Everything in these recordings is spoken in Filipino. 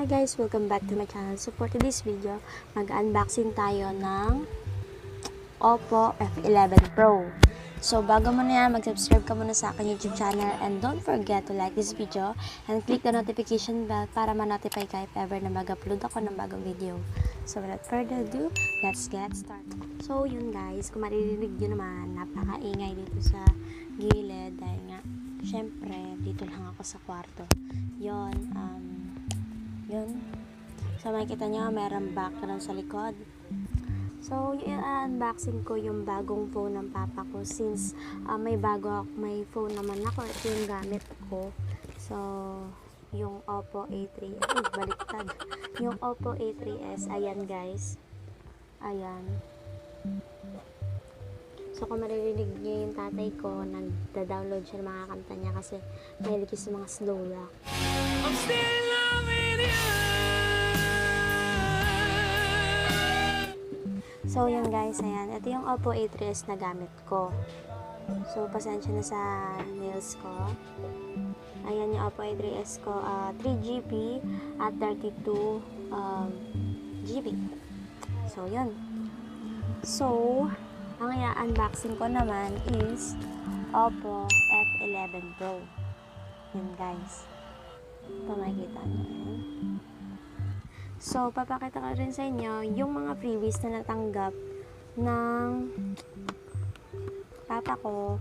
Hi guys! Welcome back to my channel. So for today's video, mag-unboxing tayo ng Oppo F11 Pro. So bago mo na yan, mag-subscribe ka muna sa akin YouTube channel and don't forget to like this video and click the notification bell para ma-notify ka if ever na mag-upload ako ng bagong video. So without further ado, let's get started. So yun guys, kung maririnig nyo naman, napakaingay dito sa gilid dahil nga, syempre, dito lang ako sa kwarto. Yun. So makikita nyo, mayroong background sa likod. So, i-unboxing ko yung bagong phone ng papa ko since may phone naman ako. Ito yung gamit ko. So, yung Oppo A3S. Baliktad. Yung Oppo A3S. Ayan guys. Ayan. So, kung maririnig niyo yung tatay ko, nagda-download siya ng mga kanta niya kasi mahilig sa mga slow rock. I'm still loving you. So, yun guys, ayan. Ito yung Oppo A3S na gamit ko. So, pasensya na sa nails ko. Ayan yung Oppo A3S ko. 3GB at 32 GB. So, yun. So, ang i-unboxing ko naman is Oppo F11 Pro. Yun guys. Ito makikita nyo yan. So, papakita ko rin sa inyo yung mga freebies na natanggap ng papa ko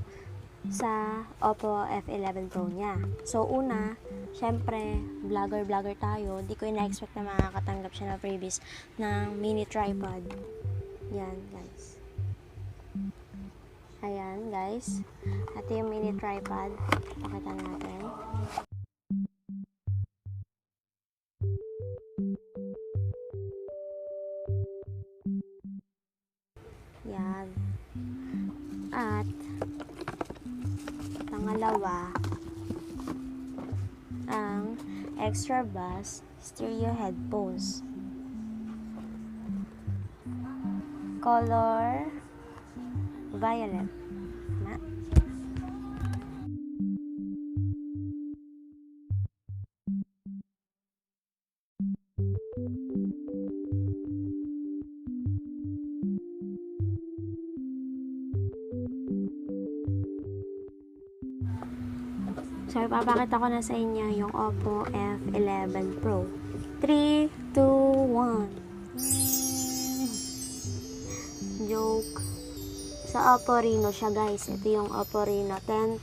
sa Oppo F11 Pro niya. So, una, syempre, vlogger tayo. Di ko ina-expect na makakatanggap siya ng freebies ng mini tripod. Yan, guys. Ayan, guys. Ito yung mini tripod. Pakita natin. Yan. At pangalawa, ang extra bass stereo headphones. Color violet. Na. So, ipapakita ko na sa inyo yung Oppo F11 Pro. 3, 2, 1. Joke. Sa Oppo Reno siya, guys. Ito yung Oppo Reno 10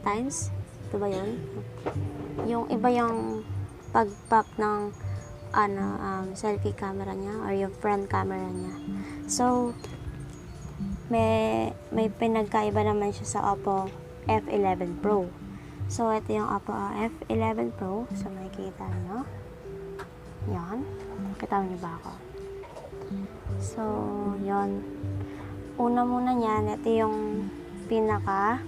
times. Ito ba yun? Yung iba yung pag-pop ng selfie camera niya or yung front camera niya. So, may pinagkaiba naman siya sa Oppo F11 Pro. So, ito yung Oppo F11 Pro. So, makikita nyo. Yan. Kita nyo ba ako? So, yon. Una muna yan, ito yung pinaka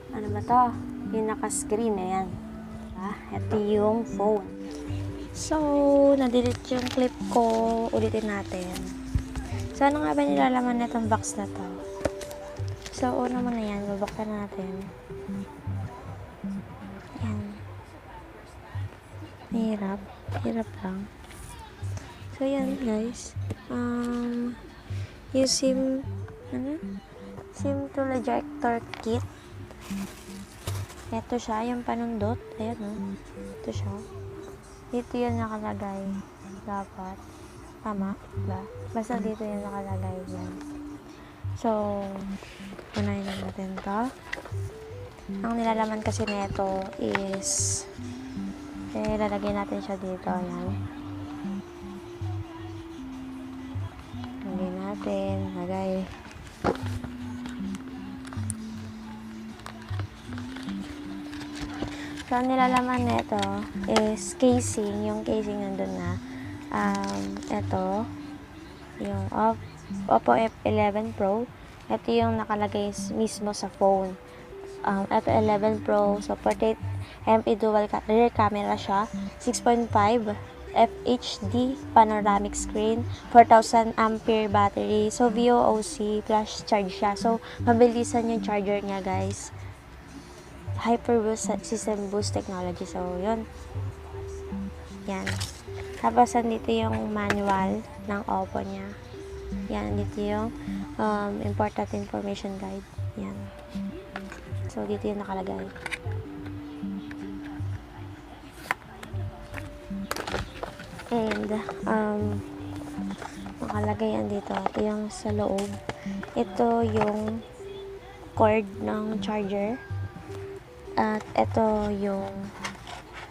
ano ba to? Pinaka screen na yan. Ito yung phone. So, na-delete yung clip ko. Ulitin natin. So, ano nga ba nilalaman na itong box na to? So, una muna yan. Babuksan natin. Yan. Hirap. Hirap lang. So, yan guys. Yung SIM tool ejector kit. Ito siya. Yung panundot. Ayan o. Ito siya. Dito yun nakalagay. Dapat. Tama ba? Basta dito yung nakalagay yan. So, unahin natin to. Ang nilalaman kasi nito is lalagay natin siya dito. Ayan. Lagay natin. Lagay. So, ang nilalaman nito is casing. Yung casing nandun na. Ito yung Oppo F11 Pro. Ito yung nakalagay mismo sa phone. Ito 11 Pro, so 48MP dual rear camera siya, 6.5 FHD panoramic screen, 4000 ampere battery, so VOOC flash charge siya. So mabilisan yung charger niya guys. Hyper Boost System Boost Technology. So, yun. Yan. Tapos, andito yung manual ng Oppo niya. Yan, andito yung important information guide. Yan. So, dito yung nakalagay. And, nakalagay yan dito. Ito yung sa loob. Ito yung cord ng charger. At ito yung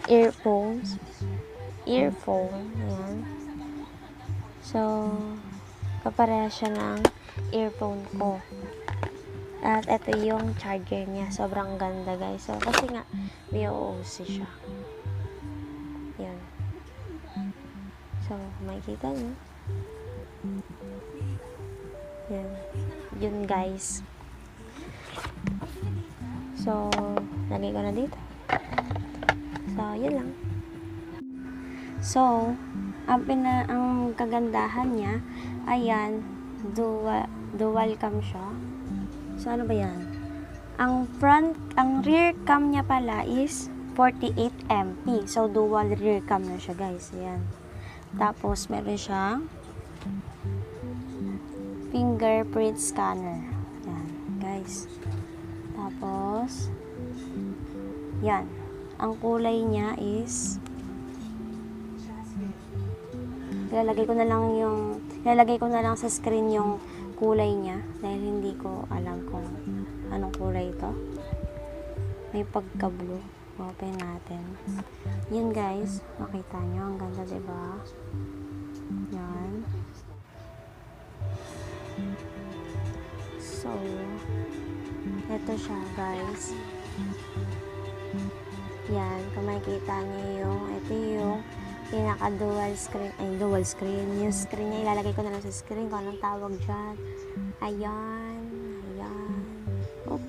earphone. Ayan. So, kapareha siya ng earphone ko. At ito yung charger niya. Sobrang ganda guys. So, kasi nga, may OOC siya. Yan. So, makikita nyo. Yan. Yun guys. So, lagay ko na dito. So, yun lang. So, ang kagandahan niya, ayan, dual cam siya. So, ano ba yan? Ang rear cam niya pala is 48 MP. So, dual rear cam na siya guys. Ayan. Tapos, meron siyang fingerprint scanner. Ayan, guys. Tapos, yan. Ang kulay niya is ilalagay ko na lang sa screen yung kulay niya dahil hindi ko alam kung anong kulay ito. May pagka-blue. Open natin. Yan guys, makita nyo. Ang ganda, diba? Yan. So, ito siya guys. Yan, kung makikita nyo ito yung pinaka-dual screen. Yung screen niya, ilalagay ko na lang sa screen kung anong tawag dyan. Ayan. Oh.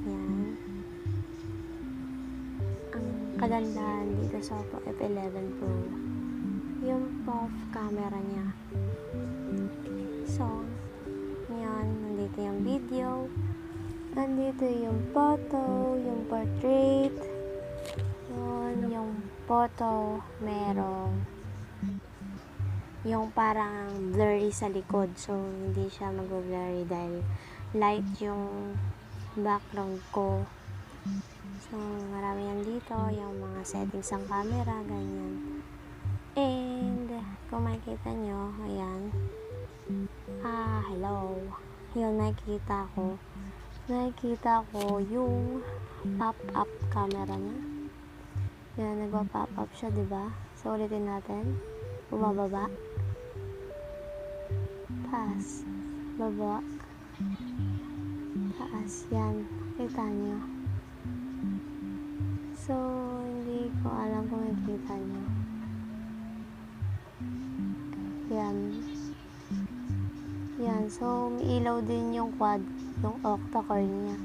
Yan. Ang kagandahan dito sa Oppo F11 Pro, yung POV camera niya. So, yan, nandito yung video, nandito yung photo, yung portrait, yun, yung photo, merong yung parang blurry sa likod, so hindi siya mag-blurry dahil light yung background ko. So, marami yan dito, yung mga settings ng camera, ganyan. And, kung makikita nyo, ayan, hello. Yun, nakikita ko yung pop-up camera niya. Yan, nagpa-pop up siya, diba? So, ulitin natin. Bumababa. Taas. Baba. Taas. Yan. Kita nyo. So, hindi ko alam kung makikita nyo. Yan. Yan. So, may ilaw din yung quad, yung octa-core niya.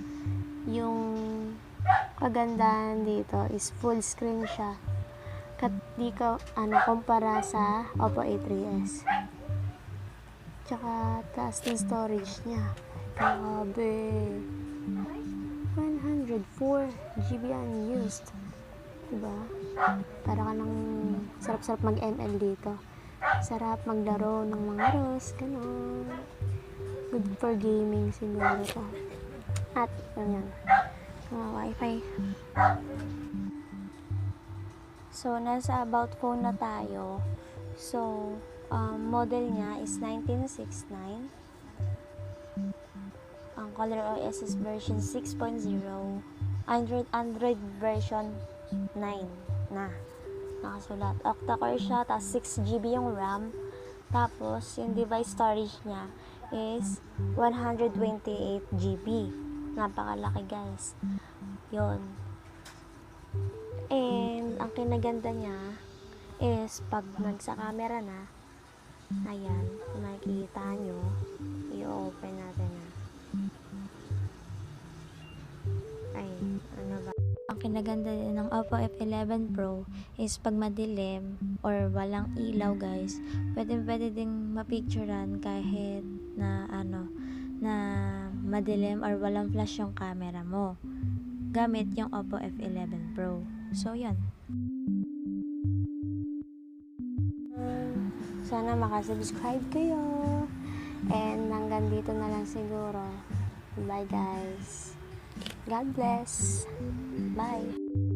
Yung kagandahan dito is full screen siya. Di ka, kumpara sa Oppo A3s. Tsaka, taas din storage niya. Grabe. 104 GB unused. Diba? Para ka nang sarap-sarap mag-ML dito. Sarap maglaro ng mga ROS, gano'n. Good for gaming siguro to. At, yan. Wi-Fi. So, nasa about phone na tayo. So, model niya is 1969. Ang color OS is version 6.0. Android version 9 na. Nakasulat. Octa-core siya, tapos 6GB yung RAM. Tapos, yung device storage niya is 128GB. Napakalaki, guys. Yun. And, ang kinaganda niya is, pag nagsa-camera na, ayan, kung makikita nyo, i-open natin na. Ay, ano ba? Ang kinaganda din ng Oppo F11 Pro is pag madilim or walang ilaw guys, pwede ding mapicturean kahit na na madilim or walang flash yung camera mo gamit yung Oppo F11 Pro. So, yun. Sana makasubscribe kayo. And hanggang dito na lang siguro. Bye guys. God bless. Bye.